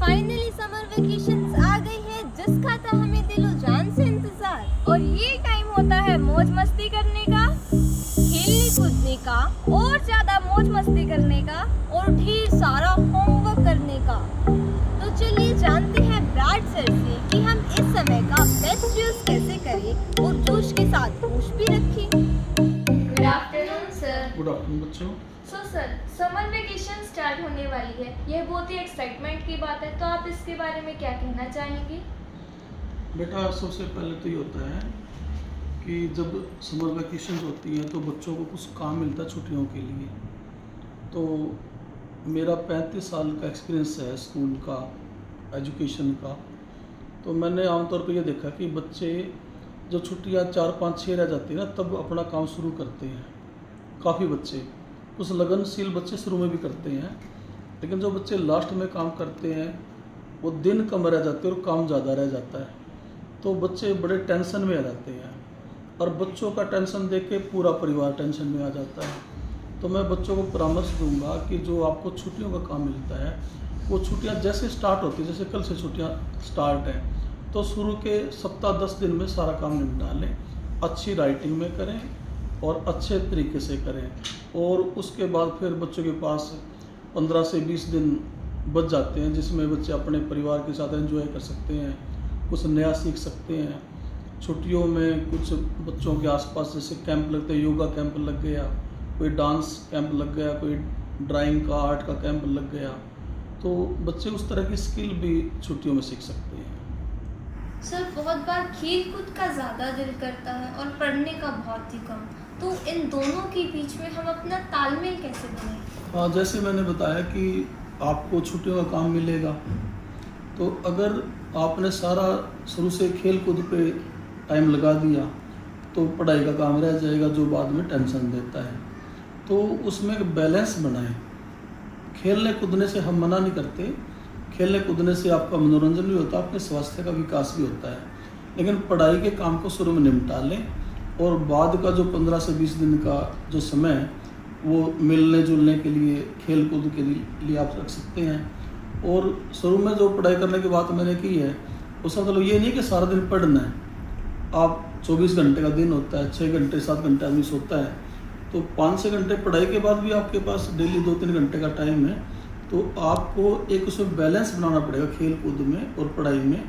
Finally summer vacations आ गई है, जिसका था हमें दिलो जान से इंतजार। और ये टाइम होता है मौज मस्ती करने का, खेलने कूदने का, और ज्यादा मौज मस्ती करने का, और ढेर सारा होमवर्क करने का। तो चलिए जानते हैं ब्राड सर से कि हम इस समय का बेस्ट यूज कैसे करें और जोश के साथ होश भी रखें। Good afternoon sir. Good afternoon बच्चों। सर, समर वेकेशन स्टार्ट होने वाली है, यह बहुत ही एक्साइटमेंट की बात है, तो आप इसके बारे में क्या कहना चाहेंगे? बेटा, सबसे पहले तो ये होता है कि जब समर वेकेशन होती हैं तो बच्चों को कुछ काम मिलता है छुट्टियों के लिए। तो मेरा 35 साल का एक्सपीरियंस है स्कूल का, एजुकेशन का। तो मैंने आमतौर पर यह देखा कि बच्चे जो छुट्टियाँ 4, 5, 6 रह जाती है ना, तब अपना काम शुरू करते हैं। काफ़ी बच्चे, कुछ लगनशील बच्चे शुरू में भी करते हैं, लेकिन जो बच्चे लास्ट में काम करते हैं वो दिन कम रह जाते हैं और काम ज़्यादा रह जाता है। तो बच्चे बड़े टेंशन में आ जाते हैं, और बच्चों का टेंशन देख के पूरा परिवार टेंशन में आ जाता है। तो मैं बच्चों को परामर्श दूंगा कि जो आपको छुट्टियों का काम मिलता है, वो छुट्टियां जैसे स्टार्ट होती है, जैसे कल से छुट्टियां स्टार्ट हैं, तो शुरू के सप्ताह 10 दिन में सारा काम निपटा लें। अच्छी राइटिंग में करें और अच्छे तरीके से करें, और उसके बाद फिर बच्चों के पास 15 से 20 दिन बच जाते हैं, जिसमें बच्चे अपने परिवार के साथ एंजॉय कर सकते हैं, कुछ नया सीख सकते हैं। छुट्टियों में कुछ बच्चों के आसपास जैसे कैंप लगते हैं, योगा कैंप लग गया, कोई डांस कैंप लग गया, कोई ड्राइंग का, आर्ट का कैंप लग गया, तो बच्चे उस तरह की स्किल भी छुट्टियों में सीख सकते हैं। सर, बहुत बार खेल कूद का ज़्यादा दिल करता है और पढ़ने का बहुत ही कम, तो इन दोनों के बीच में हम अपना तालमेल कैसे बनाएं? हाँ, जैसे मैंने बताया कि आपको छुट्टियों का काम मिलेगा, तो अगर आपने सारा शुरू से खेल कूद पे टाइम लगा दिया तो पढ़ाई का काम रह जाएगा, जो बाद में टेंशन देता है। तो उसमें एक बैलेंस बनाएं। खेलने कूदने से हम मना नहीं करते, खेलने कूदने से आपका मनोरंजन भी होता है, आपके स्वास्थ्य का विकास भी होता है, लेकिन पढ़ाई के काम को शुरू में निपटा लें, और बाद का जो 15 से 20 दिन का जो समय है वो मिलने जुलने के लिए, खेल कूद के लिए आप रख सकते हैं। और शुरू में जो पढ़ाई करने की बात मैंने की है, उसका मतलब ये नहीं कि सारा दिन पढ़ना है। आप 24 घंटे का दिन होता है, 6 घंटे 7 घंटे आदमी सोता है, तो 5-6 घंटे पढ़ाई के बाद भी आपके पास डेली 2-3 घंटे का टाइम है। तो आपको एक उसमें बैलेंस बनाना पड़ेगा, खेल कूद में और पढ़ाई में,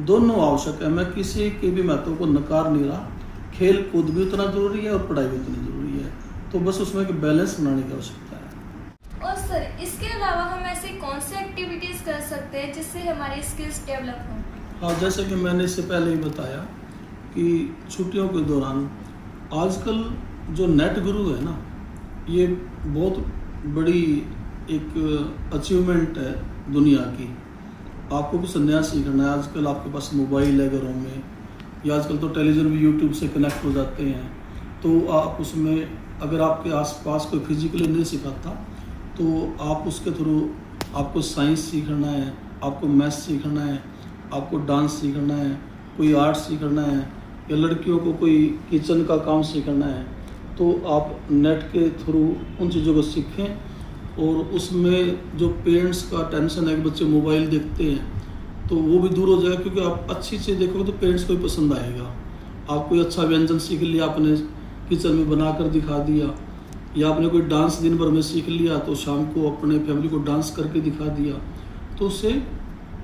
दोनों आवश्यक है। मैं किसी के भी महत्व को नकार नहीं रहा, खेल कूद भी उतना ज़रूरी है और पढ़ाई भी उतनी ज़रूरी है, तो बस उसमें एक बैलेंस बनाने की आवश्यकता है। और सर, इसके अलावा हम ऐसे कौन से एक्टिविटीज़ कर सकते हैं जिससे हमारी स्किल्स डेवलप हों? हाँ, जैसे कि मैंने इससे पहले ही बताया कि छुट्टियों के दौरान आजकल जो नेट गुरु है ना, ये बहुत बड़ी एक अचीवमेंट है दुनिया की। आपको कुछ नया सीखना है, आजकल आपके पास मोबाइल है घरों में, या आजकल तो टेलीविज़न भी यूट्यूब से कनेक्ट हो जाते हैं, तो आप उसमें, अगर आपके आसपास कोई फिजिकली नहीं सिखाता, तो आप उसके थ्रू, आपको साइंस सीखना है, आपको मैथ्स सीखना है, आपको डांस सीखना है, कोई आर्ट सीखना है, या लड़कियों को कोई किचन का काम सीखना है, तो आप नेट के थ्रू उन चीज़ों को सीखें। और उसमें जो पेरेंट्स का टेंशन है कि बच्चे मोबाइल देखते हैं, तो वो भी दूर हो जाएगा, क्योंकि आप अच्छी चीज़ देखोगे तो पेरेंट्स को भी पसंद आएगा। आप कोई अच्छा व्यंजन सीख लिया, आपने किचन में बना कर दिखा दिया, या आपने कोई डांस दिन भर में सीख लिया, तो शाम को अपने फैमिली को डांस करके दिखा दिया, तो उससे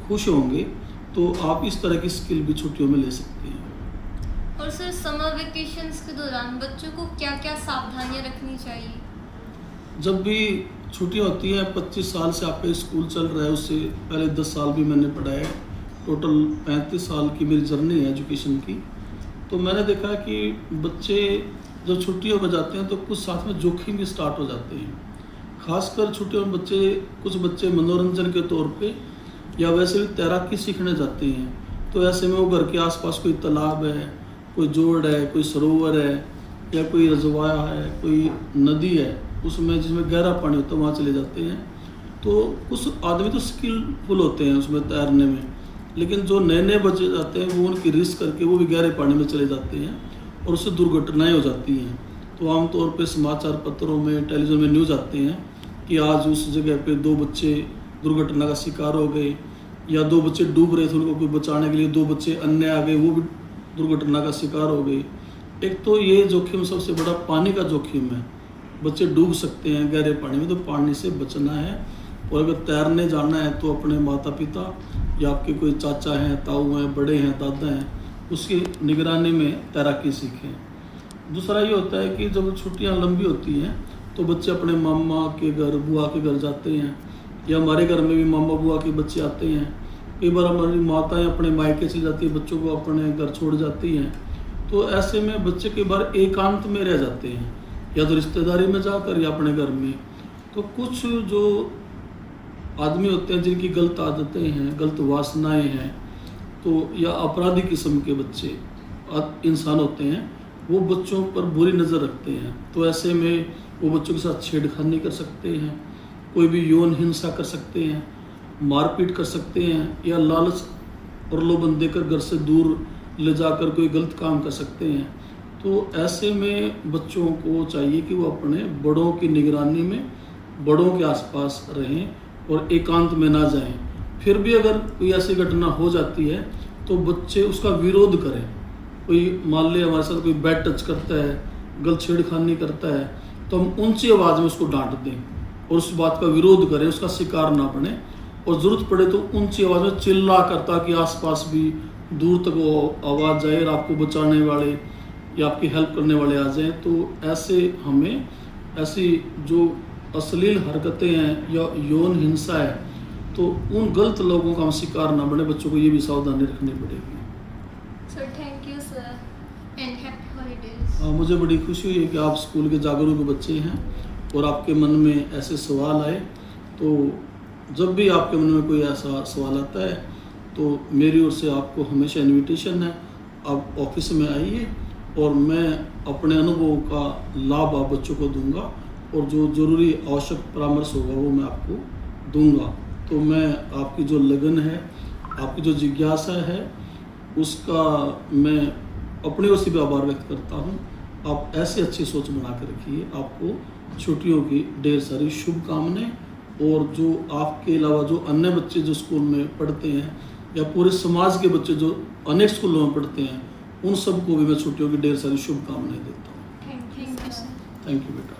खुश होंगे। तो आप इस तरह की स्किल भी छुट्टियों में ले सकते हैं। और सर, समर वेकेशंस के दौरान बच्चों को क्या क्या सावधानियां रखनी चाहिए? जब भी छुट्टियाँ होती हैं, 25 साल से आपका स्कूल चल रहा है, उससे पहले 10 साल भी मैंने पढ़ाया, टोटल 35 साल की मेरी जर्नी है एजुकेशन की। तो मैंने देखा कि बच्चे जब छुट्टियों में जाते हैं तो कुछ साथ में जोखिम भी स्टार्ट हो जाते हैं। खासकर छुट्टियों में कुछ बच्चे मनोरंजन के तौर पे या वैसे भी तैराकी सीखने जाते हैं, तो ऐसे में वो घर के आसपास कोई तालाब है, कोई जोड़ है, कोई सरोवर है, या कोई रजवाया है, कोई नदी है, उसमें जिसमें गहरा पानी होता है, वहाँ चले जाते हैं। तो कुछ आदमी तो स्किलफुल होते हैं उसमें तैरने में, लेकिन जो नए नए बच्चे जाते हैं वो उनकी रिस्क करके वो भी गहरे पानी में चले जाते हैं, और उससे दुर्घटनाएं हो जाती हैं। तो आमतौर पे समाचार पत्रों में, टेलीविज़न में न्यूज़ आते हैं कि आज उस जगह पे 2 बच्चे दुर्घटना का शिकार हो गए, या 2 बच्चे डूब रहे थे, उनको कोई बचाने के लिए 2 बच्चे अन्य आ गए, वो भी दुर्घटना का शिकार हो गए। एक तो ये जोखिम सबसे बड़ा पानी का जोखिम है, बच्चे डूब सकते हैं गहरे पानी में, तो पानी से बचना है। और अगर तैरने जाना है तो अपने माता पिता या आपके कोई चाचा हैं, ताऊ हैं, बड़े हैं, दादा हैं, उसकी निगरानी में तैराकी सीखें। दूसरा ये होता है कि जब छुट्टियां लंबी होती हैं तो बच्चे अपने मामा के घर, बुआ के घर जाते हैं, या हमारे घर में भी मामा बुआ के बच्चे आते हैं। कई बार हमारी माताएं अपने मायके से जाती है, बच्चों को अपने घर छोड़ जाती हैं। तो ऐसे में बच्चे कई बार एकांत में रह जाते हैं, या तो रिश्तेदारी में जाकर या अपने घर में। तो कुछ जो आदमी होते हैं जिनकी गलत आदतें हैं, गलत वासनाएं हैं, तो या अपराधी किस्म के बच्चे इंसान होते हैं, वो बच्चों पर बुरी नज़र रखते हैं। तो ऐसे में वो बच्चों के साथ छेड़खानी कर सकते हैं, कोई भी यौन हिंसा कर सकते हैं, मारपीट कर सकते हैं, या लालच प्रलोभन देकर घर से दूर ले जाकर कोई गलत काम कर सकते हैं। तो ऐसे में बच्चों को चाहिए कि वो अपने बड़ों की निगरानी में, बड़ों के आसपास रहें और एकांत में ना जाएं। फिर भी अगर कोई ऐसी घटना हो जाती है तो बच्चे उसका विरोध करें। कोई मान ले हमारे साथ कोई बैड टच करता है, गलत छेड़खानी करता है, तो हम ऊंची आवाज़ में उसको डांट दें और उस बात का विरोध करें, उसका शिकार ना बने। और ज़रूरत पड़े तो ऊंची आवाज़ में चिल्ला कर, ताकि आसपास भी दूर तक वो आवाज़ जाए और आपको बचाने वाले या आपकी हेल्प करने वाले आ जाएं। तो ऐसे हमें ऐसी जो अश्लील हरकतें हैं या यौन हिंसा है, तो उन गलत लोगों का हम शिकार ना बने। बच्चों को ये भी सावधानी रखनी पड़ेगी। Sir thank you sir and happy holidays. मुझे बड़ी खुशी हुई है कि आप स्कूल के जागरूक बच्चे हैं और आपके मन में ऐसे सवाल आए। तो जब भी आपके मन में कोई ऐसा सवाल आता है तो मेरी ओर से आपको हमेशा इनविटेशन है, आप ऑफिस में आइए और मैं अपने अनुभव का लाभ आप बच्चों को दूंगा और जो ज़रूरी आवश्यक परामर्श होगा वो मैं आपको दूंगा। तो मैं आपकी जो लगन है, आपकी जो जिज्ञासा है, उसका मैं अपनी ओर से भी आभार व्यक्त करता हूँ। आप ऐसी अच्छी सोच बना कर रखिए। आपको छुट्टियों की ढेर सारी शुभकामनाएं, और जो आपके अलावा जो अन्य बच्चे जो स्कूल में पढ़ते हैं या पूरे समाज के बच्चे जो अनेक स्कूलों में पढ़ते हैं, उन सबको भी मैं छुट्टियों की ढेर सारी शुभकामनाएं देता हूँ। Thank you sir. Thank you बेटा।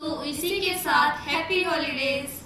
तो इसी के साथ हैप्पी हॉलीडेज।